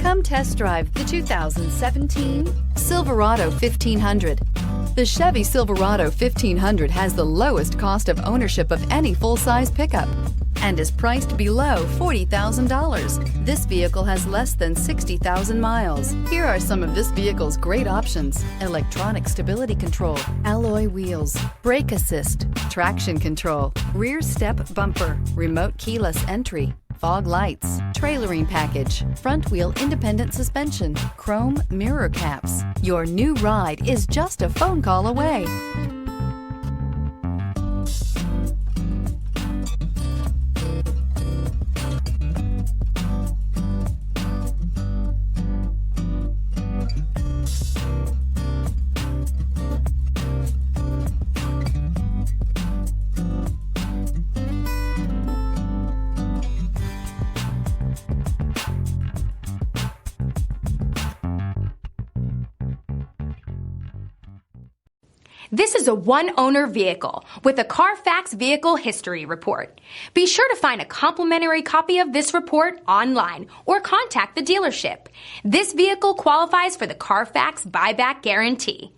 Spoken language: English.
Come test drive the 2017 Silverado 1500. The Chevy Silverado 1500 has the lowest cost of ownership of any full-size pickup and is priced below $40,000. This vehicle has less than 60,000 miles. Here are some of this vehicle's great options: electronic stability control, alloy wheels, brake assist, traction control, rear step bumper, remote keyless entry, fog lights, trailering package, front wheel independent suspension, chrome mirror caps. Your new ride is just a phone call away. This is a one-owner vehicle with a Carfax Vehicle History Report. Be sure to find a complimentary copy of this report online or contact the dealership. This vehicle qualifies for the Carfax Buyback Guarantee.